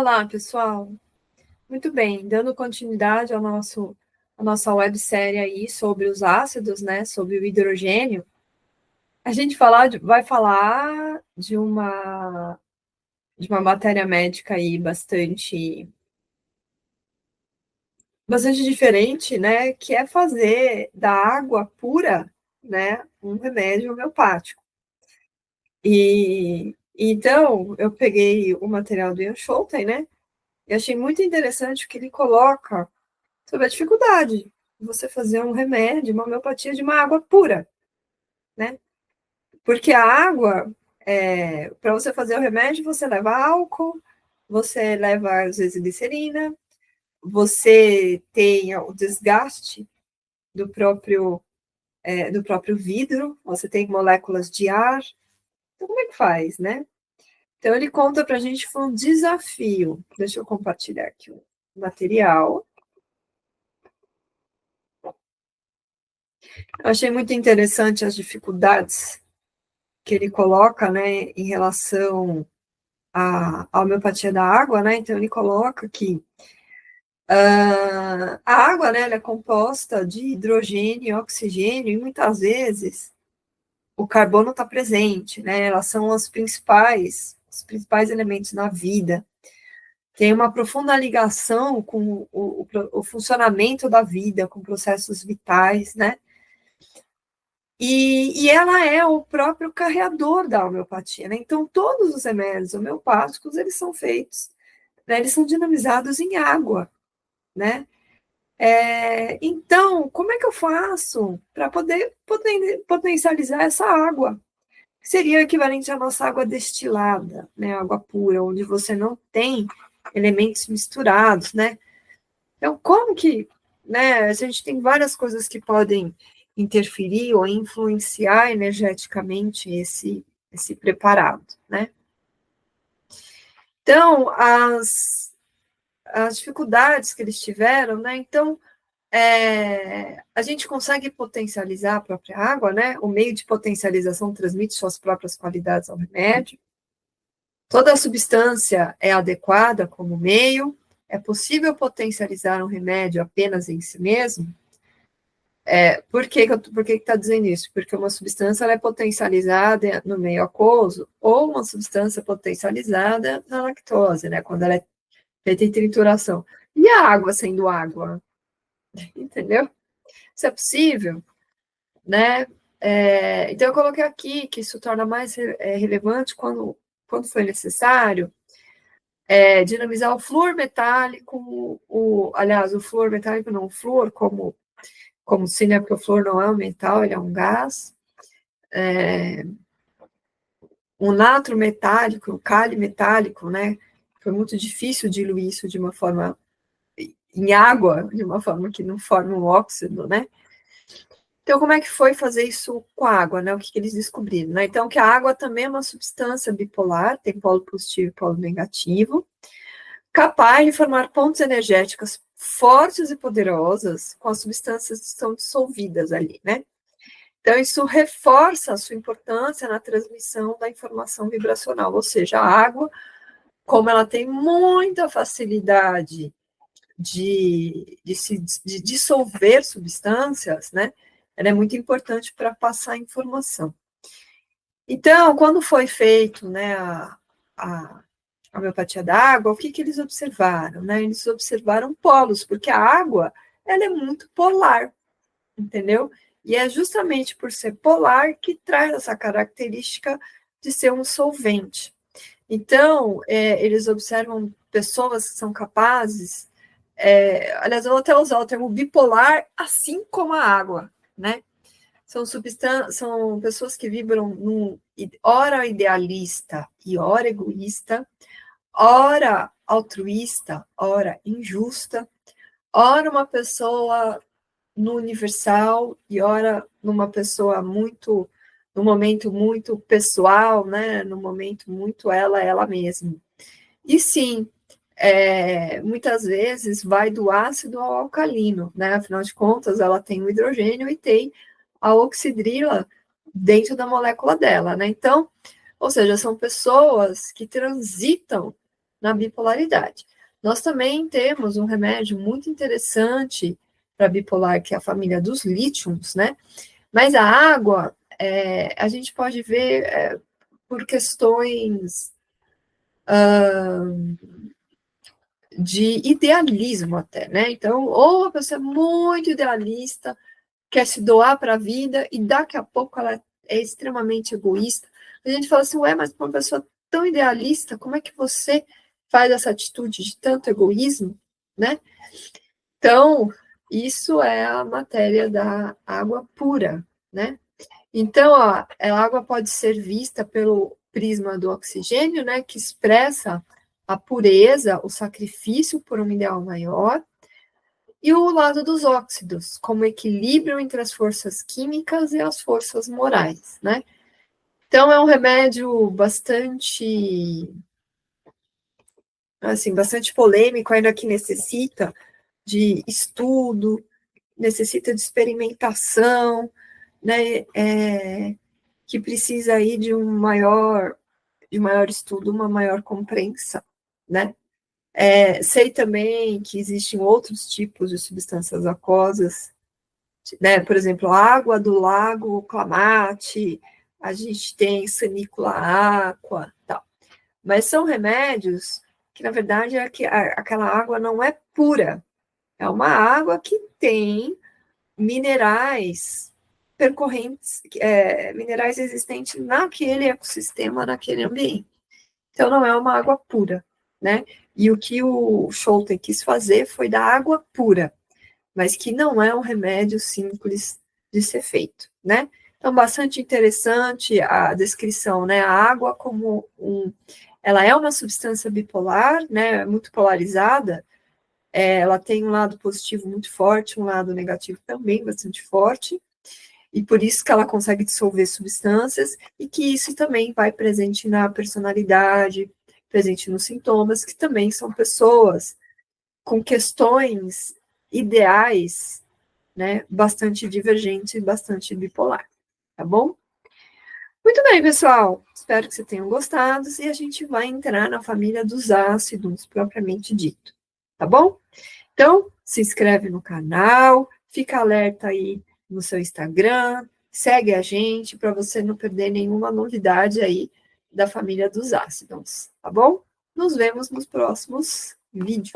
Olá, pessoal. Muito bem, dando continuidade à nossa websérie aí sobre os ácidos, né, sobre o hidrogênio, a gente vai falar de uma matéria médica aí bastante diferente, né, que é fazer da água pura, né, um remédio homeopático. E então eu peguei o material do Ian Schouten, né, e achei muito interessante o que ele coloca sobre a dificuldade de você fazer um remédio, uma homeopatia de uma água pura, né? Porque a água, para você fazer o remédio, você leva álcool, você leva, às vezes, glicerina, você tem o desgaste do próprio vidro, você tem moléculas de ar. Então, como é que faz, né? Então, ele conta para a gente que foi um desafio. Deixa eu compartilhar aqui o material. Eu achei muito interessante as dificuldades que ele coloca, né, em relação à homeopatia da água, né? Então, ele coloca que a água, né, ela é composta de hidrogênio e oxigênio, e muitas vezes o carbono está presente, né? Elas são os principais elementos na vida. Tem uma profunda ligação com o funcionamento da vida, com processos vitais, né? E ela é o próprio carreador da homeopatia, né? Então, todos os remédios homeopáticos, eles são feitos, né? Eles são dinamizados em água, né? Então, como é que eu faço para poder potencializar essa água? Seria o equivalente à nossa água destilada, né? Água pura, onde você não tem elementos misturados, né? Então, como que, né? A gente tem várias coisas que podem interferir ou influenciar energeticamente esse preparado, né? Então, as dificuldades que eles tiveram, né? Então, a gente consegue potencializar a própria água, né? O meio de potencialização transmite suas próprias qualidades ao remédio. Toda a substância é adequada como meio. É possível potencializar um remédio apenas em si mesmo? Por que está dizendo isso? Porque uma substância ela é potencializada no meio aquoso ou uma substância potencializada na lactose, né? Quando ela é feita em trituração. E a água sendo água? Entendeu? Isso é possível, né? Então, eu coloquei aqui que isso torna mais relevante quando foi necessário dinamizar o flúor metálico, aliás, o flúor metálico não, o flúor como se, né, porque o flúor não é um metal, ele é um gás. O natro metálico, o cáli metálico, né? Foi muito difícil diluir isso de uma forma em água, de uma forma que não forma um óxido, né? Então, como é que foi fazer isso com a água, né? O que eles descobriram, né? Então, que a água também é uma substância bipolar, tem polo positivo e polo negativo, capaz de formar pontes energéticas fortes e poderosas com as substâncias que são dissolvidas ali, né? Então, isso reforça a sua importância na transmissão da informação vibracional, ou seja, a água, como ela tem muita facilidade de dissolver substâncias, né? Ela é muito importante para passar informação. Então, quando foi feito, né, a homeopatia da água, o que eles observaram, né? Eles observaram polos, porque a água, ela é muito polar, entendeu? E é justamente por ser polar que traz essa característica de ser um solvente. Então, eles observam pessoas que são capazes, aliás, eu vou até usar o termo bipolar, assim como a água, né? São pessoas que vibram num ora idealista e ora egoísta, ora altruísta, ora injusta, ora uma pessoa no universal e ora numa pessoa num momento muito pessoal, né? Num momento muito ela mesma. E sim, muitas vezes vai do ácido ao alcalino, né? Afinal de contas, ela tem o hidrogênio e tem a oxidrila dentro da molécula dela, né? Então, ou seja, são pessoas que transitam na bipolaridade. Nós também temos um remédio muito interessante para bipolar, que é a família dos lítiums, né? Mas a água, a gente pode ver por questões de idealismo até, né? Então, ou a pessoa é muito idealista, quer se doar para a vida, e daqui a pouco ela é extremamente egoísta. A gente fala assim, ué, mas para uma pessoa tão idealista, como é que você faz essa atitude de tanto egoísmo, né? Então, isso é a matéria da água pura, né? Então, ó, a água pode ser vista pelo prisma do oxigênio, né, que expressa a pureza, o sacrifício por um ideal maior, e o lado dos óxidos, como equilíbrio entre as forças químicas e as forças morais, né? Então, é um remédio bastante, assim, bastante polêmico, ainda que necessita de estudo, necessita de experimentação, né? Que precisa aí de maior estudo, uma maior compreensão, né? Sei também que existem outros tipos de substâncias aquosas, né? Por exemplo, a água do lago Clamate, a gente tem sanícula aqua, tal. Mas são remédios que, na verdade, aquela água não é pura. É uma água que tem minerais percorrentes, minerais existentes naquele ecossistema, naquele ambiente. Então, não é uma água pura, né? E o que o Scholten quis fazer foi da água pura, mas que não é um remédio simples de ser feito, né? Então, bastante interessante a descrição, né? A água como ela é uma substância bipolar, né? Muito polarizada. Ela tem um lado positivo muito forte, um lado negativo também bastante forte, e por isso que ela consegue dissolver substâncias, e que isso também vai presente na personalidade, presente nos sintomas, que também são pessoas com questões ideais, né, bastante divergentes, bastante bipolar, tá bom? Muito bem, pessoal, espero que vocês tenham gostado, e a gente vai entrar na família dos ácidos, propriamente dito, tá bom? Então, se inscreve no canal, fica alerta aí no seu Instagram, segue a gente para você não perder nenhuma novidade aí da família dos ácidos, tá bom? Nos vemos nos próximos vídeos.